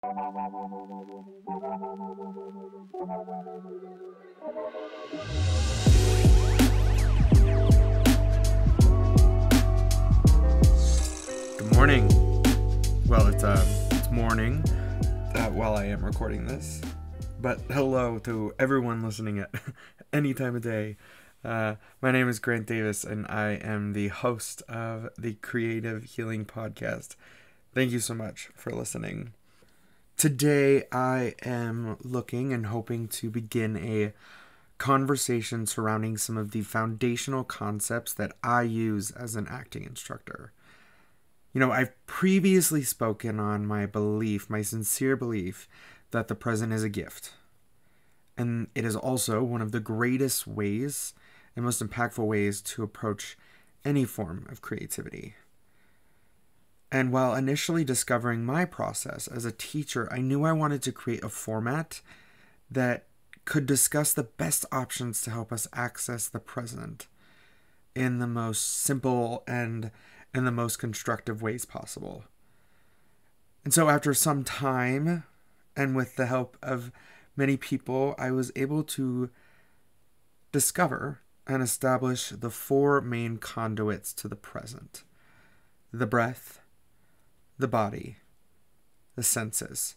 Good morning. Well, it's morning while I am recording this, but hello to everyone listening at any time of day. My name is Grant Davis, and I am the host of the Creative Healing Podcast. Thank you so much for listening. Today, I am looking and hoping to begin a conversation surrounding some of the foundational concepts that I use as an acting instructor. You know, I've previously spoken on my belief, my sincere belief, that the present is a gift. And it is also one of the greatest ways and most impactful ways to approach any form of creativity. And while initially discovering my process as a teacher, I knew I wanted to create a format that could discuss the best options to help us access the present in the most simple and in the most constructive ways possible. And so after some time, and with the help of many people, I was able to discover and establish the four main conduits to the present: the breath, the body, the senses,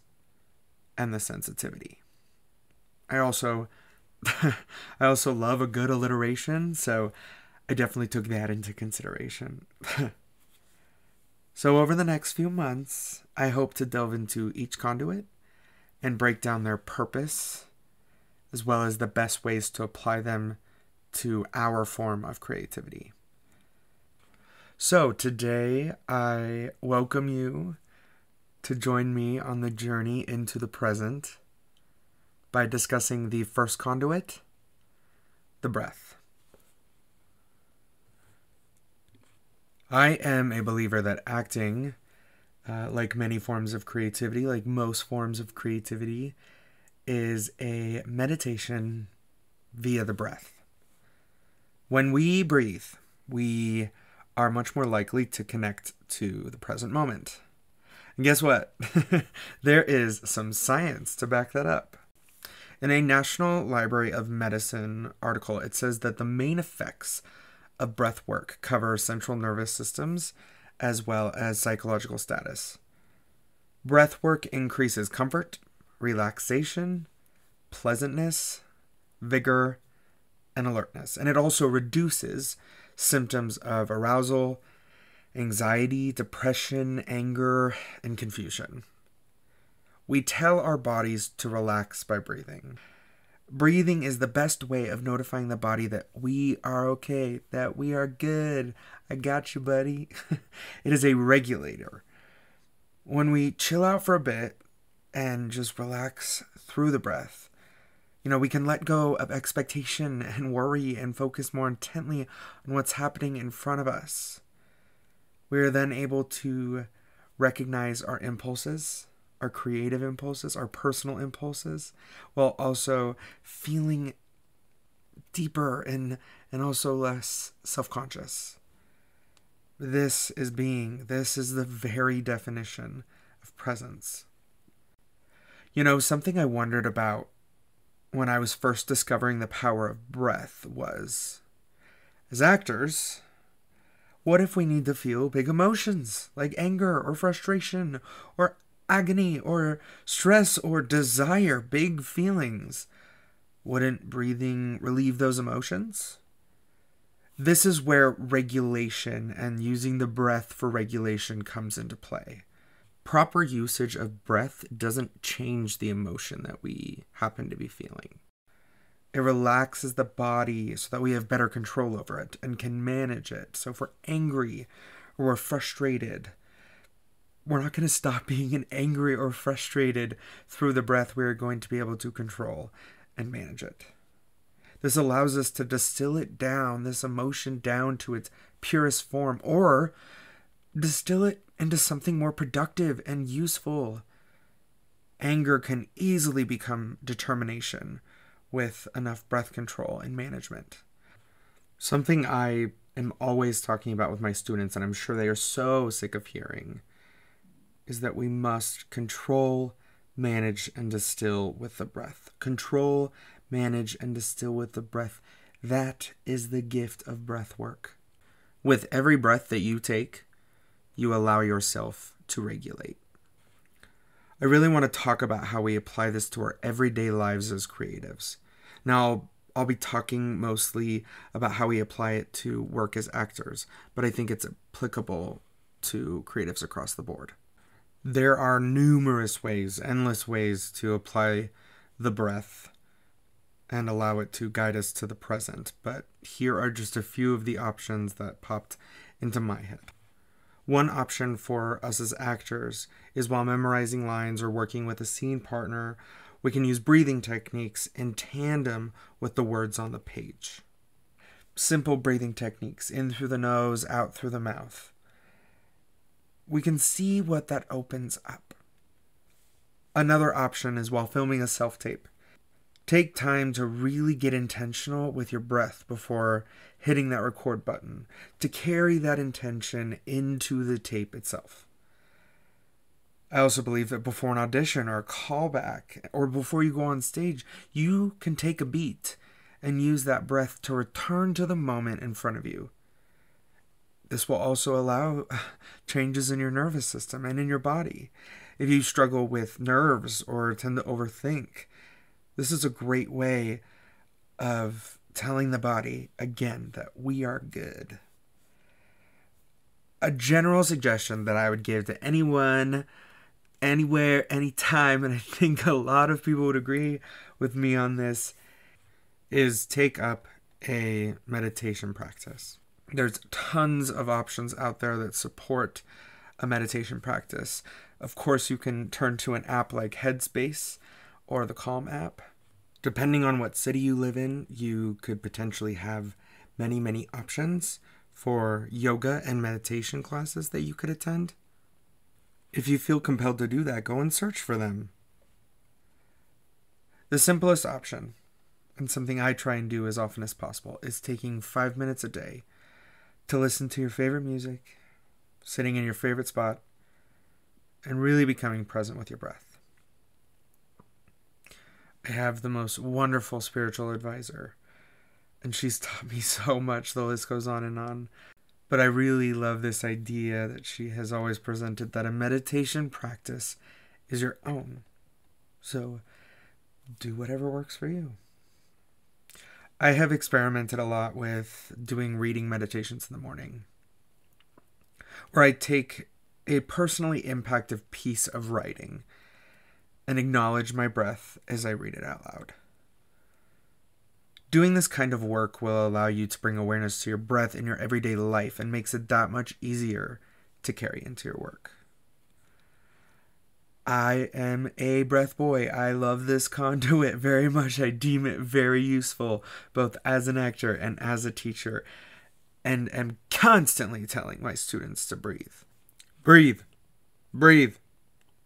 and the sensitivity. I also love a good alliteration, so I definitely took that into consideration. So over the next few months, I hope to delve into each conduit and break down their purpose, as well as the best ways to apply them to our form of creativity. So today, I welcome you to join me on the journey into the present by discussing the first conduit, the breath. I am a believer that acting, like many forms of creativity, like most forms of creativity, is a meditation via the breath. When we breathe, we are much more likely to connect to the present moment. And guess what? There is some science to back that up. In a National Library of Medicine article, it says that the main effects of breath work cover central nervous systems as well as psychological status. Breath work increases comfort, relaxation, pleasantness, vigor, and alertness. And it also reduces symptoms of arousal, anxiety, depression, anger, and confusion. We tell our bodies to relax by breathing. Breathing is the best way of notifying the body that we are okay, that we are good. I got you, buddy. It is a regulator. When we chill out for a bit and just relax through the breath, we can let go of expectation and worry and focus more intently on what's happening in front of us. We are then able to recognize our impulses, our creative impulses, our personal impulses, while also feeling deeper and also less self-conscious. This is the very definition of presence. Something I wondered about when I was first discovering the power of breath was, as actors, what if we need to feel big emotions like anger or frustration or agony or stress or desire, big feelings? Wouldn't breathing relieve those emotions? This is where regulation and using the breath for regulation comes into play. Proper usage of breath doesn't change the emotion that we happen to be feeling. It relaxes the body so that we have better control over it and can manage it. So if we're angry or we're frustrated, we're not going to stop being angry or frustrated through the breath. We're going to be able to control and manage it. This allows us to distill it down, this emotion down to its purest form, or distill it into something more productive and useful. Anger can easily become determination with enough breath control and management. Something I am always talking about with my students, and I'm sure they are so sick of hearing, is that we must control, manage, and distill with the breath. Control, manage, and distill with the breath. That is the gift of breath work. With every breath that you take, you allow yourself to regulate. I really want to talk about how we apply this to our everyday lives as creatives. Now, I'll be talking mostly about how we apply it to work as actors, but I think it's applicable to creatives across the board. There are numerous ways, endless ways to apply the breath and allow it to guide us to the present, but here are just a few of the options that popped into my head. One option for us as actors is while memorizing lines or working with a scene partner, we can use breathing techniques in tandem with the words on the page. Simple breathing techniques, in through the nose, out through the mouth. We can see what that opens up. Another option is while filming a self-tape. Take time to really get intentional with your breath before hitting that record button, to carry that intention into the tape itself. I also believe that before an audition or a callback, or before you go on stage, you can take a beat and use that breath to return to the moment in front of you. This will also allow changes in your nervous system and in your body. If you struggle with nerves or tend to overthink, this is a great way of telling the body, again, that we are good. A general suggestion that I would give to anyone, anywhere, anytime, and I think a lot of people would agree with me on this, is take up a meditation practice. There's tons of options out there that support a meditation practice. Of course, you can turn to an app like Headspace or the Calm app. Depending on what city you live in, you could potentially have many, many options for yoga and meditation classes that you could attend. If you feel compelled to do that, go and search for them. The simplest option, and something I try and do as often as possible, is taking 5 minutes a day to listen to your favorite music, sitting in your favorite spot, and really becoming present with your breath. I have the most wonderful spiritual advisor, and she's taught me so much. The list goes on and on. But I really love this idea that she has always presented, that a meditation practice is your own. So do whatever works for you. I have experimented a lot with doing reading meditations in the morning, where I take a personally impactful piece of writing and acknowledge my breath as I read it out loud. Doing this kind of work will allow you to bring awareness to your breath in your everyday life and makes it that much easier to carry into your work. I am a breath boy. I love this conduit very much. I deem it very useful, both as an actor and as a teacher, and am constantly telling my students to breathe. Breathe. Breathe.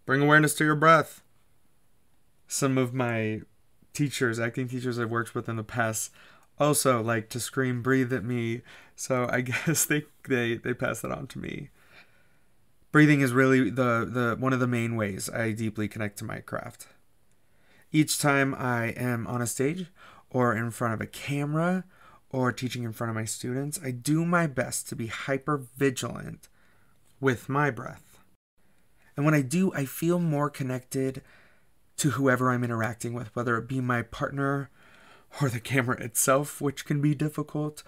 Bring awareness to your breath. Some of my teachers, acting teachers I've worked with in the past, also like to scream breathe at me, so I guess they pass that on to me. Breathing is really the one of the main ways I deeply connect to my craft. Each time I am on a stage or in front of a camera or teaching in front of my students, I do my best to be hyper vigilant with my breath. And when I do, I feel more connected to whoever I'm interacting with, whether it be my partner or the camera itself, which can be difficult,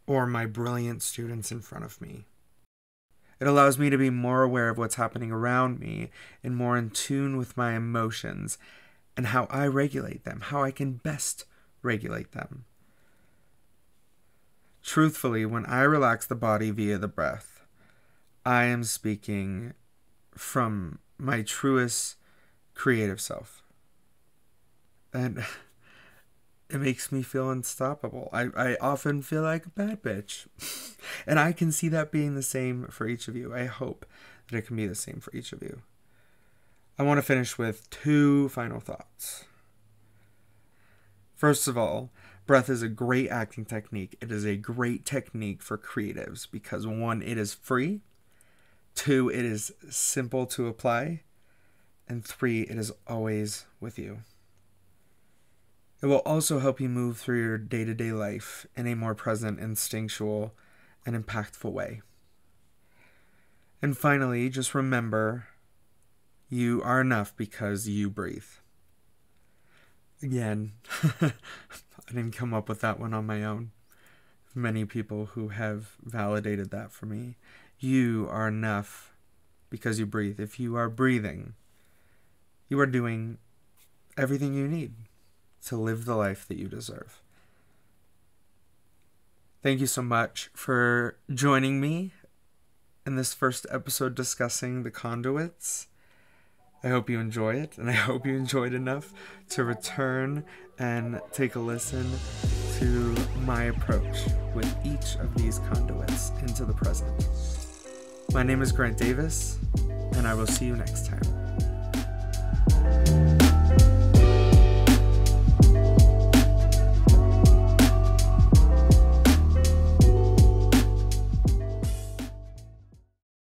or my brilliant students in front of me. It allows me to be more aware of what's happening around me and more in tune with my emotions and how I regulate them, how I can best regulate them. Truthfully, when I relax the body via the breath, I am speaking from my truest creative self. And it makes me feel unstoppable. I often feel like a bad bitch. And I can see that being the same for each of you. I hope that it can be the same for each of you. I want to finish with 2 final thoughts. First of all, breath is a great acting technique. It is a great technique for creatives because 1, it is free. 2, it is simple to apply. And 3, it is always with you. It will also help you move through your day-to-day life in a more present, instinctual, and impactful way. And finally, just remember, you are enough because you breathe. Again, I didn't come up with that one on my own. Many people who have validated that for me. You are enough because you breathe. If you are breathing, you are doing everything you need to live the life that you deserve. Thank you so much for joining me in this first episode discussing the conduits. I hope you enjoy it, and I hope you enjoyed enough to return and take a listen to my approach with each of these conduits into the present. My name is Grant Davis, and I will see you next time.